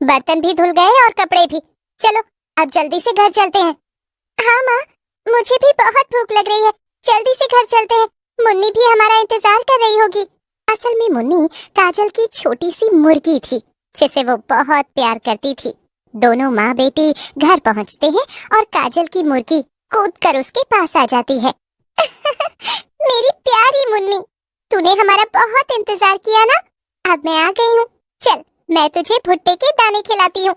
बर्तन भी धुल गए और कपड़े भी। चलो अब जल्दी से घर चलते हैं। हाँ माँ, मुझे भी बहुत भूख लग रही है। जल्दी से घर चलते हैं। मुन्नी भी हमारा इंतजार कर रही होगी। असल में मुन्नी काजल की छोटी सी मुर्गी थी जिसे वो बहुत प्यार करती थी। दोनों माँ बेटी घर पहुँचते हैं और काजल की मुर्गी कूद कर उसके पास आ जाती है। मेरी प्यारी मुन्नी, तूने हमारा बहुत इंतजार किया ना। अब मैं आ गई हूँ। चल, मैं तुझे भुट्टे के दाने खिलाती हूँ।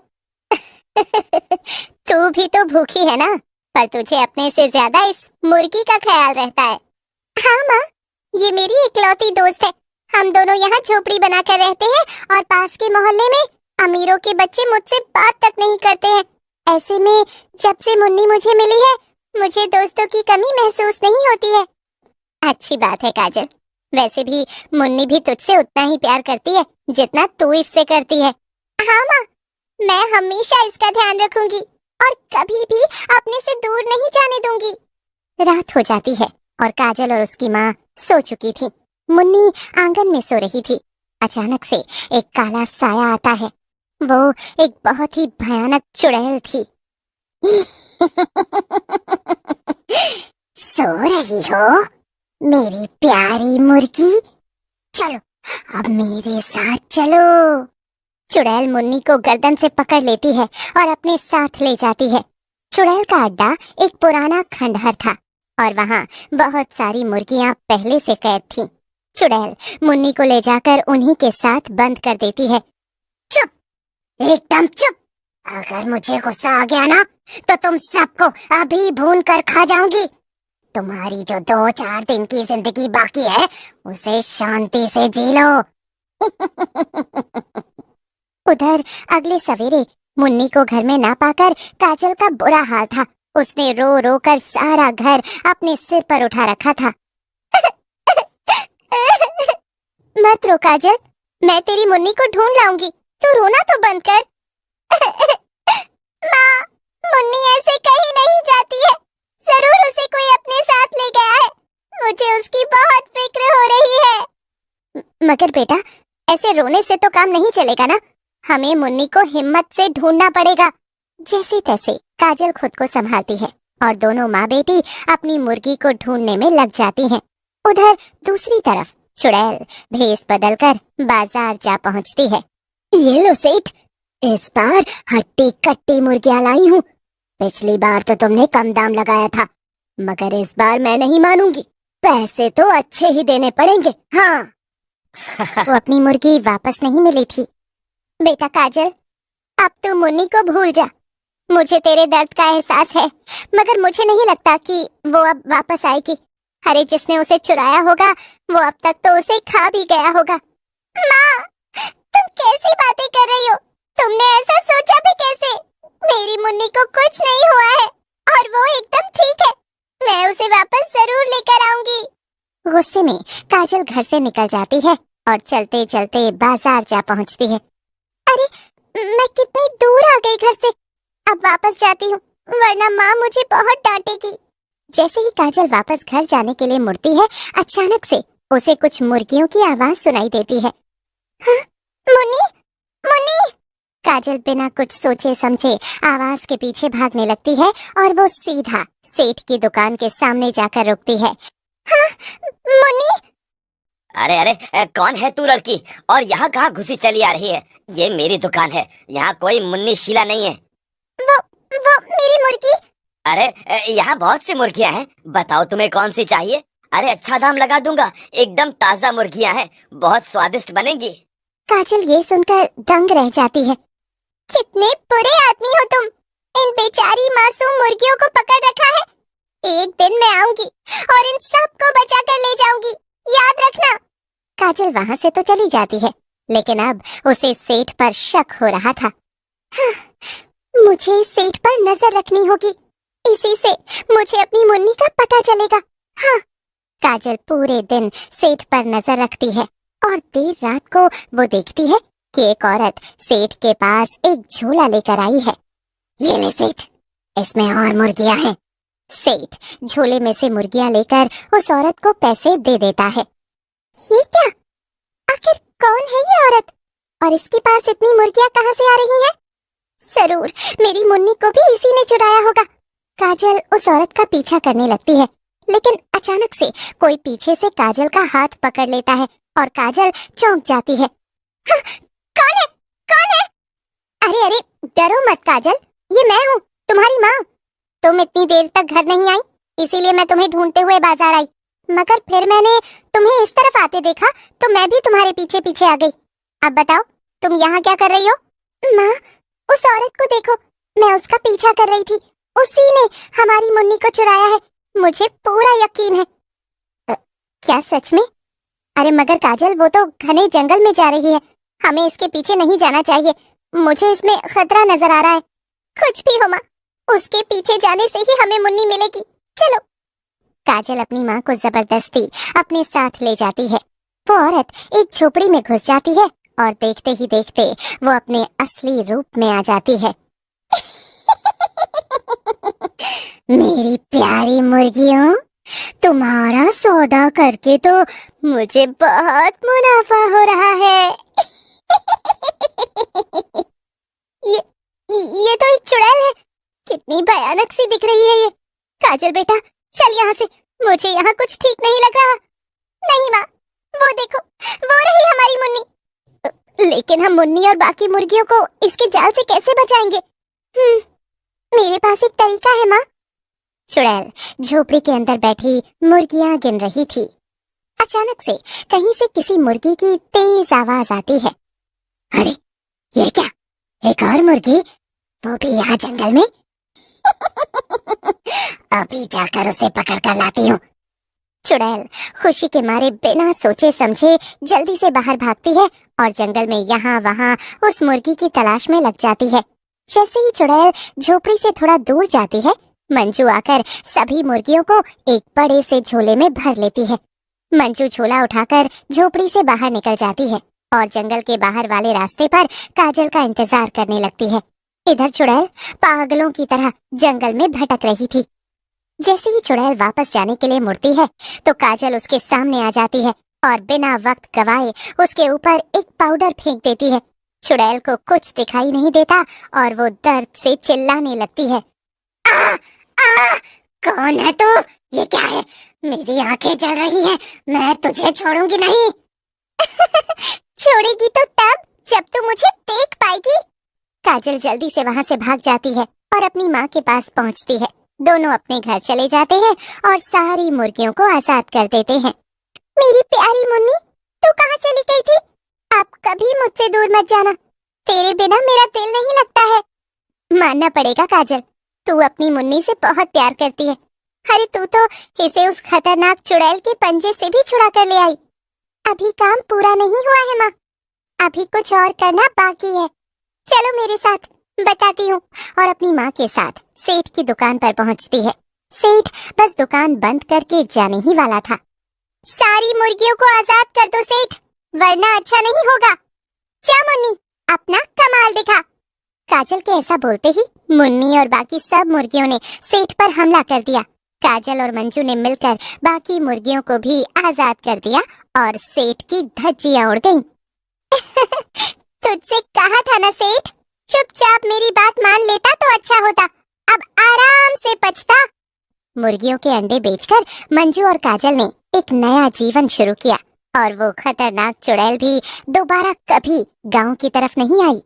तू भी तो भूखी है ना, पर तुझे अपने से ज्यादा इस मुर्गी का ख्याल रहता है। हाँ माँ, ये मेरी इकलौती दोस्त है। हम दोनों यहाँ झोपड़ी बनाकर रहते हैं और पास के मोहल्ले में अमीरों के बच्चे मुझसे बात तक नहीं करते हैं। ऐसे में जब से मुन्नी मुझे मिली है, मुझे दोस्तों की कमी महसूस नहीं होती है। अच्छी बात है काजल। वैसे भी मुन्नी भी तुझसे उतना ही प्यार करती है जितना तू इससे करती है। हाँ माँ, मैं हमेशा इसका ध्यान रखूंगी और कभी भी अपने से दूर नहीं जाने दूंगी। रात हो जाती है और काजल और उसकी माँ सो चुकी थी। मुन्नी आंगन में सो रही थी। अचानक से एक काला साया आता है। वो एक बहुत ही भयानक चुड़ैल थी। सो रही हो मेरी प्यारी मुर्गी? चलो अब मेरे साथ चलो। चुड़ैल मुन्नी को गर्दन से पकड़ लेती है और अपने साथ ले जाती है। चुड़ैल का अड्डा एक पुराना खंडहर था और वहाँ बहुत सारी मुर्गियाँ पहले से कैद थीं। चुड़ैल मुन्नी को ले जाकर उन्हीं के साथ बंद कर देती है। चुप, एकदम चुप। अगर मुझे गुस्सा आ गया ना तो तुम सबको अभी भून कर खा जाऊंगी। तुम्हारी जो 2-4 दिन की जिंदगी बाकी है उसे शांति से जी लो। उधर अगले सवेरे मुन्नी को घर में ना पाकर काजल का बुरा हाल था। उसने रो रो कर सारा घर अपने सिर पर उठा रखा था। मत रो काजल, मैं तेरी मुन्नी को ढूंढ लाऊंगी। तू रोना तो बंद कर। माँ, मुन्नी ऐसे कहीं नहीं जाती है। जरूर उसे कोई अपने साथ ले गया है। मुझे उसकी बहुत फिक्र हो रही है। मगर बेटा, ऐसे रोने से तो काम नहीं चलेगा ना। हमें मुन्नी को हिम्मत से ढूंढना पड़ेगा। जैसे तैसे काजल खुद को संभालती है और दोनों माँ बेटी अपनी मुर्गी को ढूंढने में लग जाती हैं। उधर दूसरी तरफ चुड़ैल भेस बदलकर बाजार जा पहुंचती है। ये लो सेठ, इस बार हट्टी कट्टी मुर्गियां लाई हूँ। पिछली बार तो तुमने कम दाम लगाया था, मगर इस बार मैं नहीं मानूंगी। पैसे तो अच्छे ही देने पड़ेंगे। हाँ। वो अपनी मुर्गी वापस नहीं मिली थी। बेटा काजल, अब तू मुन्नी को भूल जा। मुझे तेरे दर्द का एहसास है, मगर मुझे नहीं लगता कि वो अब वापस आएगी। अरे जिसने उसे चुराया होगा वो अब तक तो उसे खा भी गया होगा। माँ, तुम कैसी बातें कर रही हो? तुमने ऐसा सोचा भी कैसे? मेरी मुन्नी को कुछ नहीं हुआ है और वो एकदम ठीक है। मैं उसे वापस जरूर लेकर आऊंगी। गुस्से में काजल घर से निकल जाती है और चलते चलते बाजार जा पहुंचती है। अरे, मैं कितनी दूर आ गई घर से। अब वापस जाती हूँ, वरना माँ मुझे बहुत डांटेगी। जैसे ही काजल वापस घर जाने के लिए मुड़ती है, अचानक से उसे कुछ मुर्गियों की आवाज सुनाई देती है। हाँ? मुन्नी, मुन्नी! काजल बिना कुछ सोचे समझे आवाज के पीछे भागने लगती है और वो सीधा सेठ की दुकान के सामने जाकर रुकती है। हाँ? मुन्नी! अरे अरे, कौन है तू लड़की, और यहाँ कहाँ घुसी चली आ रही है? ये मेरी दुकान है, यहाँ कोई मुन्नी शीला नहीं है। वो मेरी मुर्गी। अरे यहाँ बहुत सी मुर्गियाँ हैं, बताओ तुम्हें कौन सी चाहिए? अरे अच्छा दाम लगा दूंगा, एकदम ताजा मुर्गियाँ हैं, बहुत स्वादिष्ट बनेगी। काजल ये सुनकर दंग रह जाती है। कितने बुरे आदमी हो तुम! इन बेचारी मासूम मुर्गियों को पकड़ रखा है। एक दिन मैं आऊंगी और इन सबको बचा कर ले जाऊंगी, याद रखना। काजल वहाँ से तो चली जाती है, लेकिन अब उसे सेठ पर शक हो रहा था। हाँ, मुझे इस सेठ पर नजर रखनी होगी। इसी से मुझे अपनी मुन्नी का पता चलेगा। हाँ। काजल पूरे दिन सेठ पर नजर रखती है और देर रात को वो देखती है कि एक औरत सेठ के पास एक झोला लेकर आई है। ये ले सेठ, इसमें और मुर्गियां हैं। सेठ झोले में से मुर्गियां लेकर उस औरत को पैसे दे देता है। ये क्या? आखिर कौन है ये औरत? और इसके पास इतनी मुर्गियां कहाँ से आ रही हैं? जरूर मेरी मुन्नी को भी इसी ने चुराया होगा। काजल उस औरत का पीछा करने लगती है, लेकिन अचानक से कोई पीछे से काजल का हाथ पकड़ लेता है और काजल चौंक जाती है। हाँ, कौन है? कौन है? अरे अरे डरो मत काजल, ये मैं हूँ, तुम्हारी माँ। तुम इतनी देर तक घर नहीं आई, इसीलिए मैं तुम्हें ढूंढते हुए बाजार आई, मगर फिर मैंने तुम्हें इस तरफ आते देखा तो मैं भी तुम्हारे पीछे पीछे आ गई। अब बताओ तुम यहाँ क्या कर रही हो? माँ, उस औरत को देखो, मैं उसका पीछा कर रही थी, उसी ने हमारी मुन्नी को चुराया है, मुझे पूरा यकीन है। क्या सच में? अरे मगर काजल वो तो घने जंगल में जा रही है, हमें इसके पीछे नहीं जाना चाहिए, मुझे इसमें खतरा नजर आ रहा है। कुछ भी हो माँ, उसके पीछे जाने से ही हमें मुन्नी मिलेगी, चलो। काजल अपनी माँ को जबरदस्ती अपने साथ ले जाती है। वो औरत एक झोपड़ी में घुस जाती है और देखते ही देखते वो अपने असली रूप में आ जाती है। मेरी प्यारी मुर्गियों, तुम्हारा सौदा करके तो मुझे बहुत मुनाफा हो रहा है। ये तो एक चुड़ैल है, कितनी भयानक सी दिख रही है ये। काजल बेटा चल यहाँ से, मुझे यहाँ कुछ ठीक नहीं लग रहा। नहीं माँ, वो देखो, वो रही हमारी मुन्नी। लेकिन हम मुन्नी और बाकी मुर्गियों को इसके जाल से कैसे बचाएंगे? मेरे पास एक तरीका है माँ। चुड़ैल झोपड़ी के अंदर बैठी मुर्गियां गिन रही थी। अचानक से कहीं से किसी मुर्गी की तेज आवाज आती है। अरे ये क्या, एक और मुर्गी, वो भी यहाँ जंगल में? अभी जाकर उसे पकड़ कर लाती हूँ। चुड़ैल खुशी के मारे बिना सोचे समझे जल्दी से बाहर भागती है और जंगल में यहाँ वहाँ उस मुर्गी की तलाश में लग जाती है। जैसे ही चुड़ैल झोपड़ी से थोड़ा दूर जाती है, मंजू आकर सभी मुर्गियों को एक बड़े से झोले में भर लेती है। मंजू झोला उठाकर झोपड़ी से बाहर निकल जाती है और जंगल के बाहर वाले रास्ते पर काजल का इंतजार करने लगती है। इधर चुड़ैल पागलों की तरह जंगल में भटक रही थी। जैसे ही चुड़ैल वापस जाने के लिए मुड़ती है तो काजल उसके सामने आ जाती है और बिना वक्त गवाए उसके ऊपर एक पाउडर फेंक देती है। चुड़ैल को कुछ दिखाई नहीं देता और वो दर्द से चिल्लाने लगती है। आ, आ, कौन है तू? ये क्या है? मेरी आंखें जल रही हैं, मैं तुझे छोड़ूंगी नहीं। छोड़ेगी तो तब जब तू मुझे देख पाएगी। काजल जल्दी से वहाँ से भाग जाती है और अपनी माँ के पास पहुँचती है। दोनों अपने घर चले जाते हैं और सारी मुर्गियों को आजाद कर देते हैं। मेरी प्यारी मुन्नी, तू कहाँ चली गई थी? अब कभी मुझसे दूर मत जाना, तेरे बिना मेरा दिल नहीं लगता है। मानना पड़ेगा काजल, तू अपनी मुन्नी से बहुत प्यार करती है। अरे तू तो इसे उस खतरनाक चुड़ैल के पंजे से भी छुड़ा कर ले आई। अभी काम पूरा नहीं हुआ है माँ, अभी कुछ और करना बाकी है। चलो मेरे साथ, बताती हूँ। और अपनी माँ के साथ सेठ की दुकान पर पहुँचती है। सेठ बस दुकान बंद करके जाने ही वाला था। सारी मुर्गियों को आजाद कर दो सेठ, वरना अच्छा नहीं होगा। जा मुन्नी, अपना कमाल दिखा। काजल के ऐसा बोलते ही मुन्नी और बाकी सब मुर्गियों ने सेठ पर हमला कर दिया। काजल और मंजू ने मिलकर बाकी मुर्गियों को भी आजाद कर दिया और सेठ की धज्जियां उड़ गईं। तुझसे कहा था ना सेठ, चुपचाप मेरी बात मान लेता तो अच्छा होता, अब आराम से पचता। मुर्गियों के अंडे बेचकर मंजू और काजल ने एक नया जीवन शुरू किया और वो खतरनाक चुड़ैल भी दोबारा कभी गांव की तरफ नहीं आई।